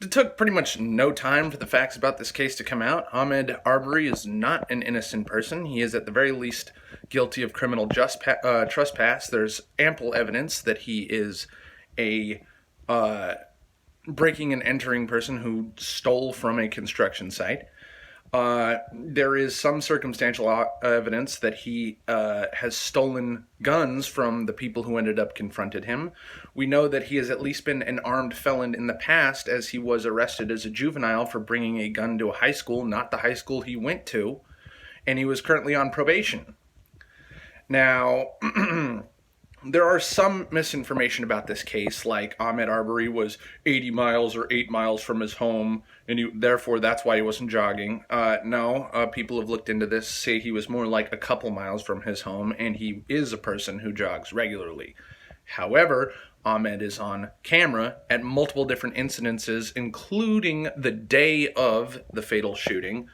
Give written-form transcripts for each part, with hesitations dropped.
It took pretty much no time for the facts about this case to come out. Ahmaud Arbery is not an innocent person. He is at the very least guilty of criminal trespass. There's ample evidence that he is a breaking and entering person who stole from a construction site. There is some circumstantial evidence that he has stolen guns from the people who ended up confronted him. We know that he has at least been an armed felon in the past, as he was arrested as a juvenile for bringing a gun to a high school, not the high school he went to, and he was currently on probation. Now, there are some misinformation about this case, like Ahmaud Arbery was 80 miles or 8 miles from his home, and therefore that's why he wasn't jogging. No, people have looked into this, say he was more like a couple miles from his home, and he is a person who jogs regularly. However, Ahmaud is on camera at multiple different incidences, including the day of the fatal shooting,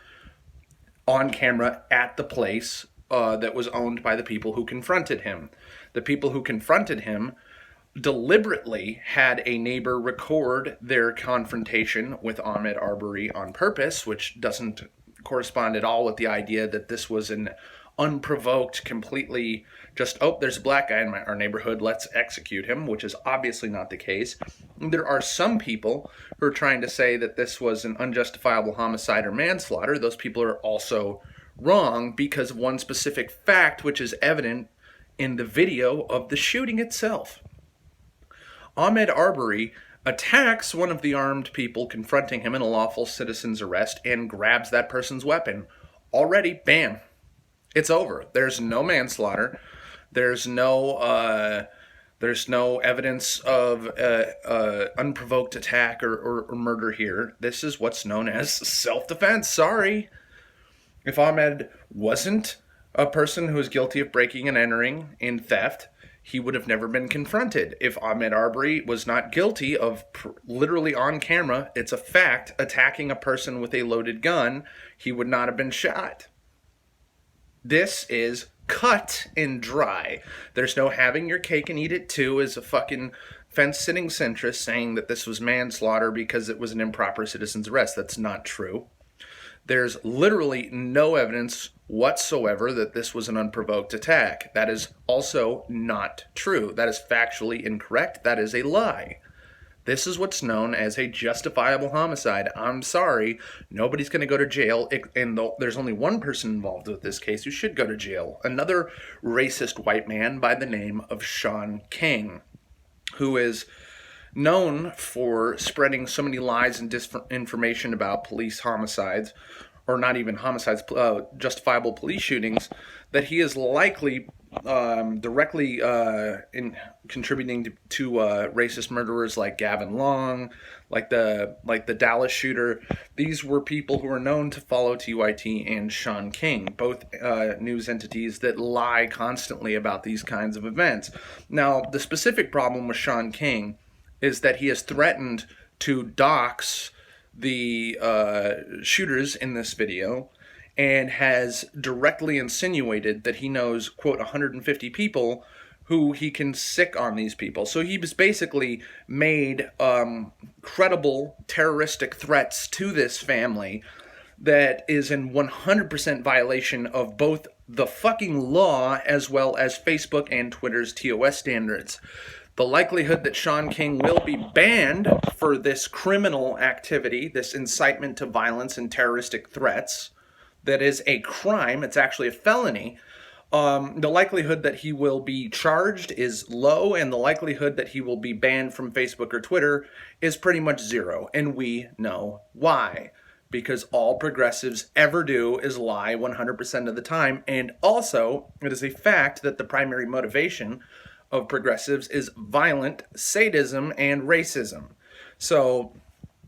on camera at the place that was owned by the people who confronted him. The people who confronted him deliberately had a neighbor record their confrontation with Ahmaud Arbery on purpose, which doesn't correspond at all with the idea that this was an unprovoked, completely just, oh, there's a black guy in our neighborhood, let's execute him, which is obviously not the case. There are some people who are trying to say that this was an unjustifiable homicide or manslaughter. Those people are also wrong because of one specific fact, which is evident in the video of the shooting itself. Ahmaud Arbery attacks one of the armed people confronting him in a lawful citizen's arrest and grabs that person's weapon. Already, bam, it's over. There's no manslaughter. There's no evidence of unprovoked attack or murder here. This is what's known as self-defense. Sorry. If Ahmaud wasn't a person who is guilty of breaking and entering in theft, he would have never been confronted. If Ahmaud Arbery was not guilty of literally on camera, it's a fact, attacking a person with a loaded gun, he would not have been shot. This is cut and dry. There's no having your cake and eat it too as a fucking fence-sitting centrist saying that this was manslaughter because it was an improper citizen's arrest. That's not true. There's literally no evidence whatsoever that this was an unprovoked attack. That is also not true. That is factually incorrect. That is a lie. This is what's known as a justifiable homicide. I'm sorry, nobody's going to go to jail, and there's only one person involved with this case who should go to jail. Another racist white man by the name of Shaun King, who is known for spreading so many lies and disinformation about police homicides, or not even homicides, justifiable police shootings, that he is likely directly contributing to racist murderers like Gavin Long, like the Dallas shooter. These were people who are known to follow TYT and Shaun King, both news entities that lie constantly about these kinds of events. Now, the specific problem with Shaun King is that he has threatened to dox the shooters in this video and has directly insinuated that he knows, quote, 150 people who he can sick on these people. So he's basically made credible terroristic threats to this family that is in 100% violation of both the fucking law as well as Facebook and Twitter's TOS standards. The likelihood that Shaun King will be banned for this criminal activity, this incitement to violence and terroristic threats, that is a crime, it's actually a felony, the likelihood that he will be charged is low, and the likelihood that he will be banned from Facebook or Twitter is pretty much zero. And we know why. Because all progressives ever do is lie 100% of the time. And also, it is a fact that the primary motivation of progressives is violent sadism and racism. So,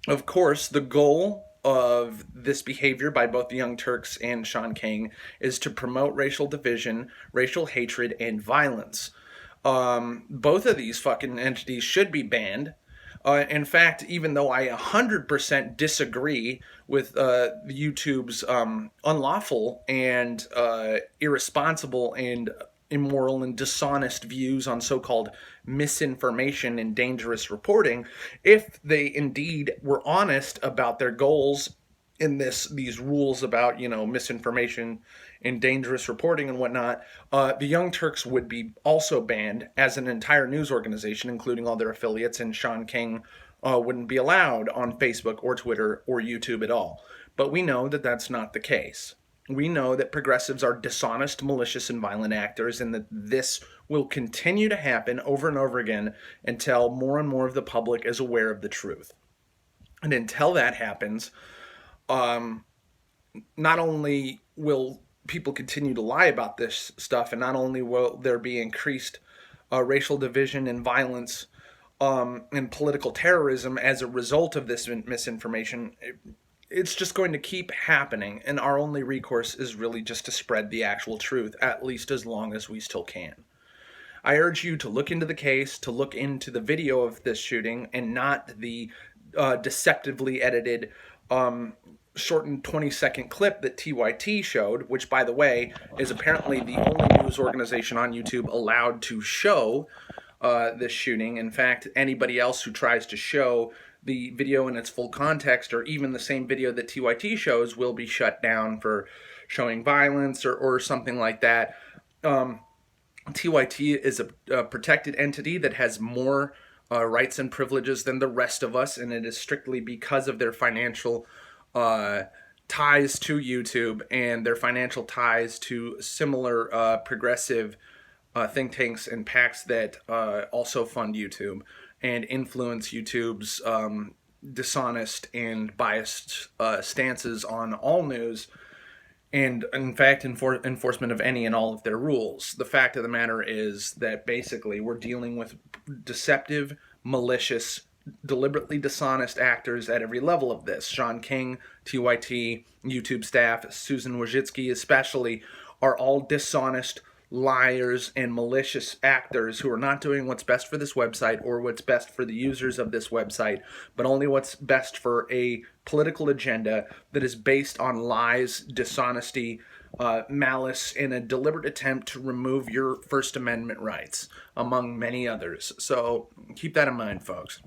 of course, the goal of this behavior by both the Young Turks and Shaun King is to promote racial division, racial hatred, and violence. Both of these fucking entities should be banned. In fact, even though I 100% disagree with YouTube's unlawful and irresponsible and immoral and dishonest views on so-called misinformation and dangerous reporting, if they indeed were honest about their goals in these rules about misinformation and dangerous reporting and whatnot, the Young Turks would be also banned as an entire news organization, including all their affiliates, and Shaun King wouldn't be allowed on Facebook or Twitter or YouTube at all. But we know that that's not the case. We know that progressives are dishonest, malicious, and violent actors, and that this will continue to happen over and over again until more and more of the public is aware of the truth. And until that happens, not only will people continue to lie about this stuff, and not only will there be increased racial division and violence and political terrorism as a result of this misinformation, it's just going to keep happening, and our only recourse is really just to spread the actual truth, at least as long as we still can. I urge you to look into the case, to look into the video of this shooting, and not the deceptively edited shortened 20-second clip that TYT showed, which, by the way, is apparently the only news organization on YouTube allowed to show this shooting. In fact, anybody else who tries to show the video in its full context, or even the same video that TYT shows, will be shut down for showing violence or something like that. TYT is a protected entity that has more rights and privileges than the rest of us, and it is strictly because of their financial ties to YouTube and their financial ties to similar progressive think tanks and PACs that also fund YouTube and influence YouTube's dishonest and biased stances on all news, and in fact enforcement of any and all of their rules. The fact of the matter is that basically we're dealing with deceptive, malicious, deliberately dishonest actors at every level of this. Shaun King, TYT, YouTube staff, Susan Wojcicki especially, are all dishonest, liars, and malicious actors who are not doing what's best for this website or what's best for the users of this website, but only what's best for a political agenda that is based on lies, dishonesty, malice, and a deliberate attempt to remove your First Amendment rights, among many others. So keep that in mind, folks.